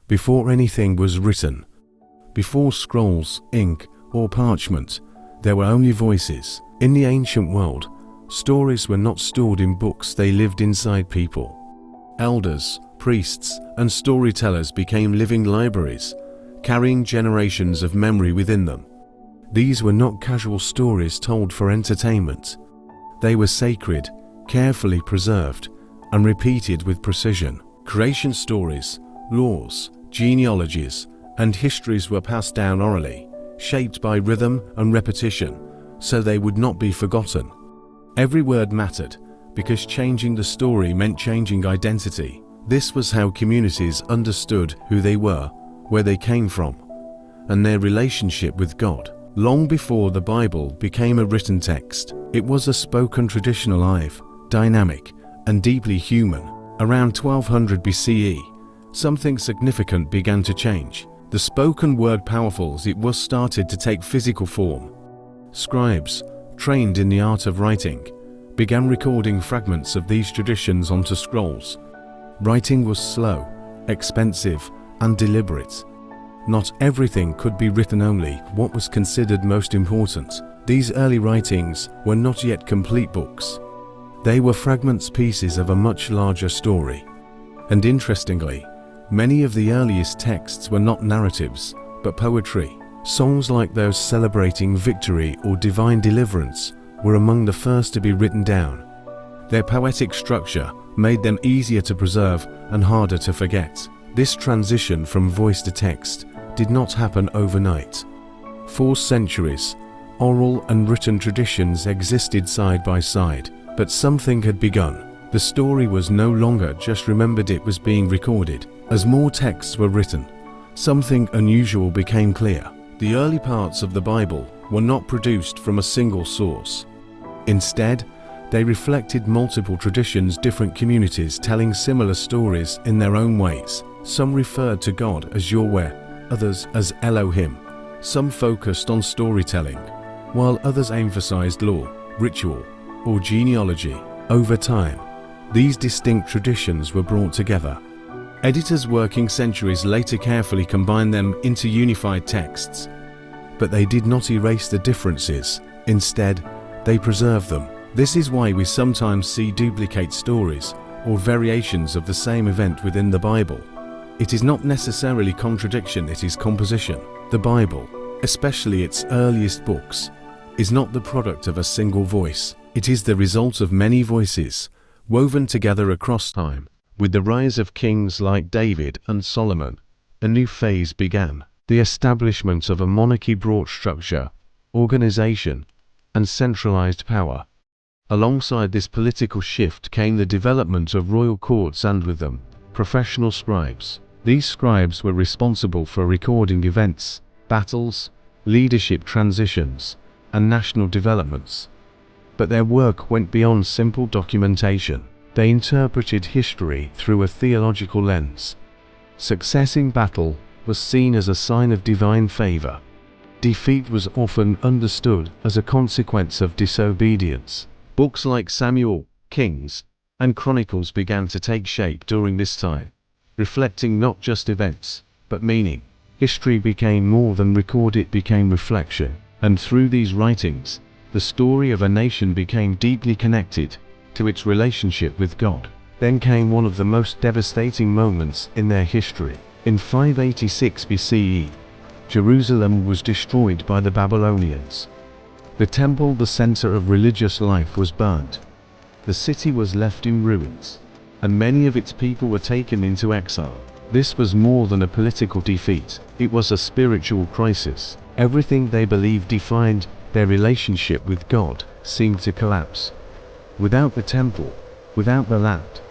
Before anything was written, before scrolls, ink, or parchment, there were only voices. In the ancient world, stories were not stored in books, they lived inside people. Elders, priests, and storytellers became living libraries, carrying generations of memory within them. These were not casual stories told for entertainment. They were sacred, carefully preserved, and repeated with precision. Creation stories, laws, genealogies, and histories were passed down orally, shaped by rhythm and repetition, so they would not be forgotten. Every word mattered, because changing the story meant changing identity. This was how communities understood who they were, where they came from, and their relationship with God. Long before the Bible became a written text, it was a spoken tradition, alive, dynamic, and deeply human. Around 1200 BCE, something significant began to change. The spoken word, powerful as it was, started to take physical form. Scribes, trained in the art of writing, began recording fragments of these traditions onto scrolls. Writing was slow, expensive, and deliberate. Not everything could be written, only what was considered most important. These early writings were not yet complete books. They were fragments, pieces of a much larger story. And interestingly, many of the earliest texts were not narratives, but poetry. Songs like those celebrating victory or divine deliverance were among the first to be written down. Their poetic structure made them easier to preserve and harder to forget. This transition from voice to text did not happen overnight. For centuries, oral and written traditions existed side by side, but something had begun. The story was no longer just remembered, it was being recorded. As more texts were written, something unusual became clear. The early parts of the Bible were not produced from a single source. Instead, they reflected multiple traditions, different communities telling similar stories in their own ways. Some referred to God as Yahweh, others as Elohim. Some focused on storytelling, while others emphasized law, ritual, or genealogy. Over time, these distinct traditions were brought together. Editors working centuries later carefully combined them into unified texts. But they did not erase the differences. Instead, they preserved them. This is why we sometimes see duplicate stories or variations of the same event within the Bible. It is not necessarily contradiction, it is composition. The Bible, especially its earliest books, is not the product of a single voice. It is the result of many voices, woven together across time. With the rise of kings like David and Solomon, a new phase began. The establishment of a monarchy brought structure, organization, and centralized power. Alongside this political shift came the development of royal courts and with them, professional scribes. These scribes were responsible for recording events, battles, leadership transitions, and national developments. But their work went beyond simple documentation. They interpreted history through a theological lens. Success in battle was seen as a sign of divine favor. Defeat was often understood as a consequence of disobedience. Books like Samuel, Kings, and Chronicles began to take shape during this time, reflecting not just events, but meaning. History became more than record, it became reflection. And through these writings, the story of a nation became deeply connected to its relationship with God. Then came one of the most devastating moments in their history. In 586 BCE, Jerusalem was destroyed by the Babylonians. The temple, the center of religious life, was burned. The city was left in ruins, and many of its people were taken into exile. This was more than a political defeat, it was a spiritual crisis. Everything they believed defined their relationship with God seemed to collapse. Without the temple, without the land,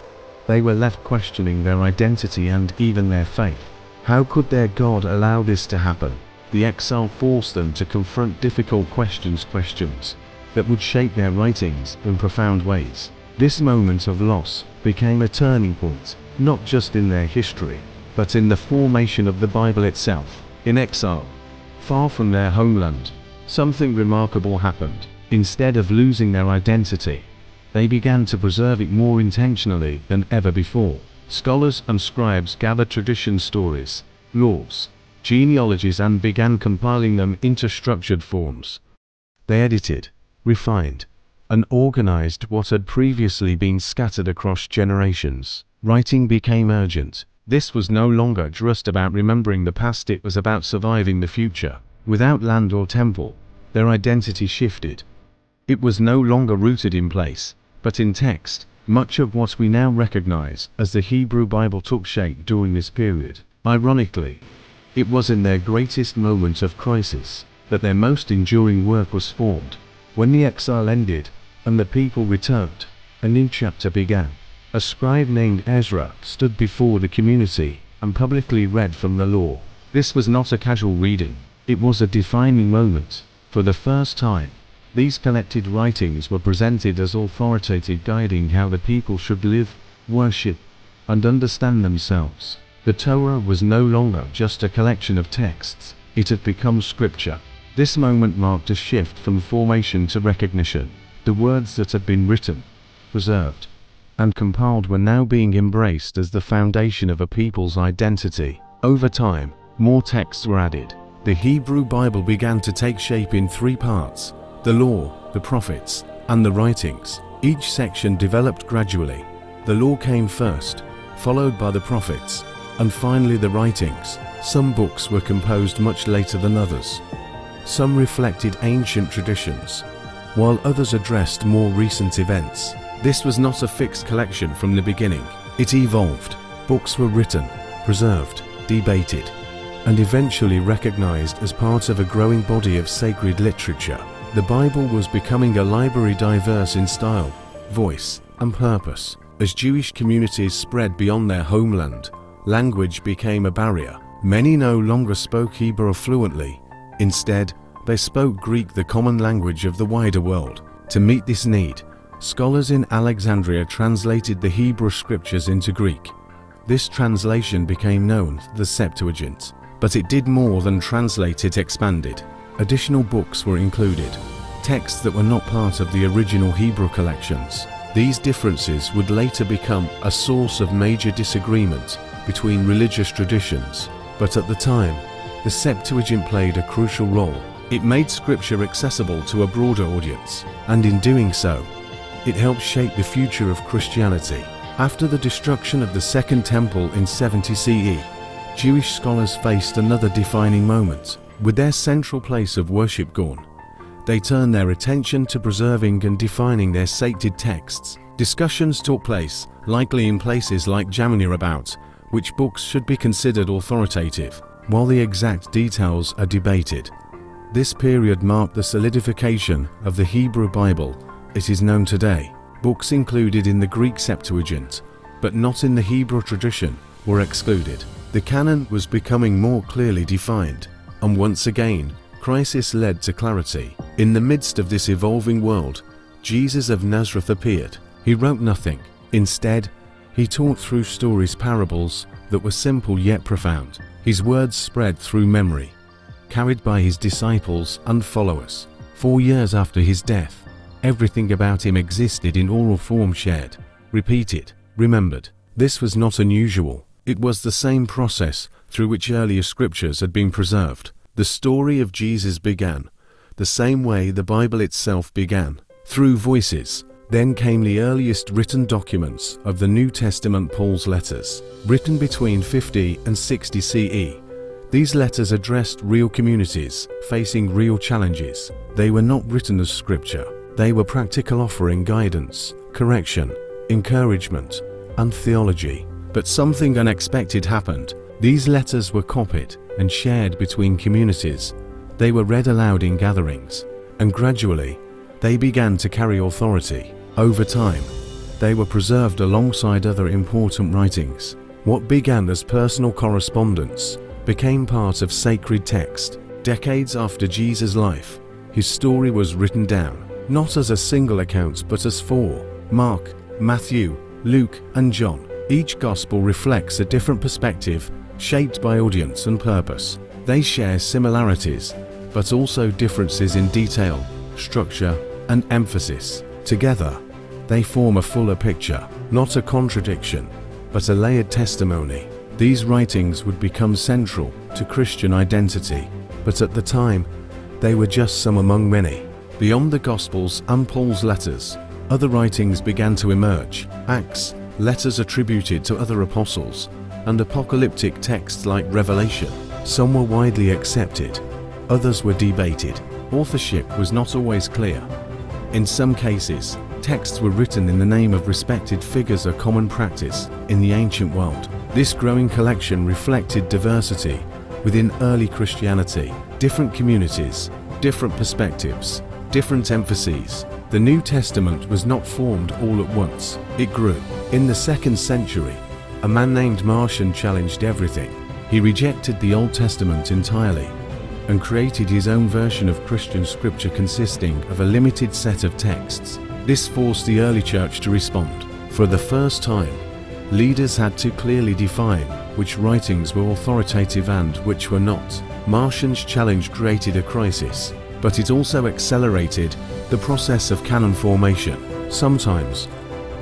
they were left questioning their identity and even their faith. How could their God allow this to happen? The exile forced them to confront difficult questions that would shape their writings in profound ways. This moment of loss became a turning point, not just in their history, but in the formation of the Bible itself. In exile, far from their homeland, something remarkable happened. Instead of losing their identity, they began to preserve it more intentionally than ever before. Scholars and scribes gathered tradition stories, laws, genealogies and began compiling them into structured forms. They edited, refined, and organized what had previously been scattered across generations. Writing became urgent. This was no longer just about remembering the past, it was about surviving the future. Without land or temple, their identity shifted. It was no longer rooted in place, but in text. Much of what we now recognize as the Hebrew Bible took shape during this period. Ironically, it was in their greatest moment of crisis that their most enduring work was formed. When the exile ended and the people returned, a new chapter began. A scribe named Ezra stood before the community and publicly read from the law. This was not a casual reading. It was a defining moment. For the first time, these collected writings were presented as authoritative, guiding how the people should live, worship, and understand themselves. The Torah was no longer just a collection of texts, it had become scripture. This moment marked a shift from formation to recognition. The words that had been written, preserved, and compiled were now being embraced as the foundation of a people's identity. Over time, more texts were added. The Hebrew Bible began to take shape in three parts: the law, the prophets, and the writings. Each section developed gradually. The law came first, followed by the prophets, and finally the writings. Some books were composed much later than others. Some reflected ancient traditions, while others addressed more recent events. This was not a fixed collection from the beginning. It evolved. Books were written, preserved, debated, and eventually recognized as part of a growing body of sacred literature. The Bible was becoming a library diverse in style, voice, and purpose. As Jewish communities spread beyond their homeland, language became a barrier. Many no longer spoke Hebrew fluently. Instead, they spoke Greek, the common language of the wider world. To meet this need, scholars in Alexandria translated the Hebrew scriptures into Greek. This translation became known as the Septuagint. But it did more than translate, it expanded. Additional books were included, texts that were not part of the original Hebrew collections. These differences would later become a source of major disagreement between religious traditions. But at the time, the Septuagint played a crucial role. It made scripture accessible to a broader audience, and in doing so, it helped shape the future of Christianity. After the destruction of the Second Temple in 70 CE, Jewish scholars faced another defining moment. With their central place of worship gone, they turned their attention to preserving and defining their sacred texts. Discussions took place, likely in places like Jamnia, about which books should be considered authoritative, while the exact details are debated. This period marked the solidification of the Hebrew Bible as it is known today. Books included in the Greek Septuagint, but not in the Hebrew tradition, were excluded. The canon was becoming more clearly defined, and once again, crisis led to clarity. In the midst of this evolving world, Jesus of Nazareth appeared. He wrote nothing. Instead, he taught through stories, parables that were simple yet profound. His words spread through memory, carried by his disciples and followers. 4 years after his death, everything about him existed in oral form, shared, repeated, remembered. This was not unusual. It was the same process through which earlier scriptures had been preserved. The story of Jesus began the same way the Bible itself began, through voices. Then came the earliest written documents of the New Testament, Paul's letters, written between 50 and 60 CE. These letters addressed real communities facing real challenges. They were not written as scripture. They were practical, offering guidance, correction, encouragement, and theology. But something unexpected happened. These letters were copied and shared between communities. They were read aloud in gatherings, and gradually, they began to carry authority. Over time, they were preserved alongside other important writings. What began as personal correspondence became part of sacred text. Decades after Jesus' life, his story was written down, not as a single account but as 4: Mark, Matthew, Luke, and John. Each gospel reflects a different perspective, shaped by audience and purpose. They share similarities, but also differences in detail, structure, and emphasis. Together, they form a fuller picture, not a contradiction. but a layered testimony. These writings would become central to Christian identity, but at the time, they were just some among many. Beyond the Gospels and Paul's letters, other writings began to emerge: Acts, letters attributed to other apostles, and apocalyptic texts like Revelation. Some were widely accepted, others were debated. Authorship was not always clear. In some cases, texts were written in the name of respected figures, a common practice in the ancient world. This growing collection reflected diversity within early Christianity, different communities, different perspectives, different emphases. The New Testament was not formed all at once, it grew. In the 2nd century, a man named Marcion challenged everything. He rejected the Old Testament entirely and created his own version of Christian scripture consisting of a limited set of texts. This forced the early church to respond. For the first time, leaders had to clearly define which writings were authoritative and which were not. Marcion's challenge created a crisis, but it also accelerated the process of canon formation. Sometimes,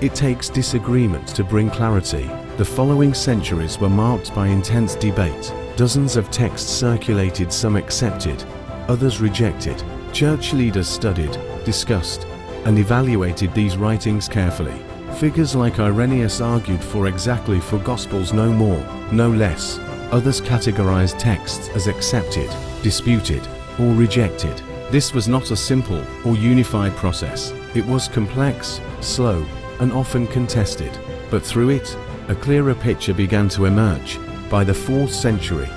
it takes disagreement to bring clarity. The following centuries were marked by intense debate. Dozens of texts circulated, some accepted, others rejected. Church leaders studied, discussed, and evaluated these writings carefully. Figures like Irenaeus argued for Gospels no more, no less. Others categorized texts as accepted, disputed, or rejected. This was not a simple or unified process. It was complex, slow, and often contested. But through it, a clearer picture began to emerge. By the 4th century,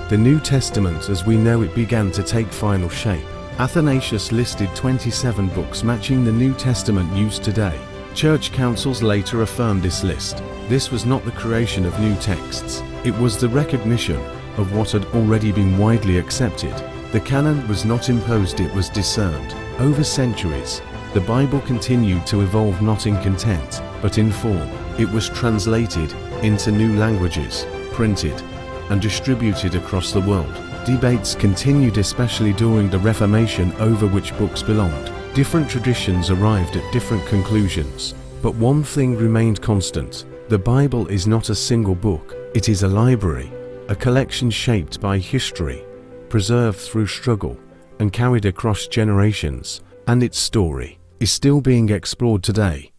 the New Testament as we know it began to take final shape. Athanasius listed 27 books matching the New Testament used today. Church councils later affirmed this list. This was not the creation of new texts. It was the recognition of what had already been widely accepted. The canon was not imposed, it was discerned. Over centuries, the Bible continued to evolve, not in content, but in form. It was translated into new languages, printed, and distributed across the world. Debates continued, especially during the Reformation, over which books belonged. Different traditions arrived at different conclusions, but one thing remained constant. The Bible is not a single book, it is a library, a collection shaped by history, preserved through struggle, and carried across generations, and its story is still being explored today.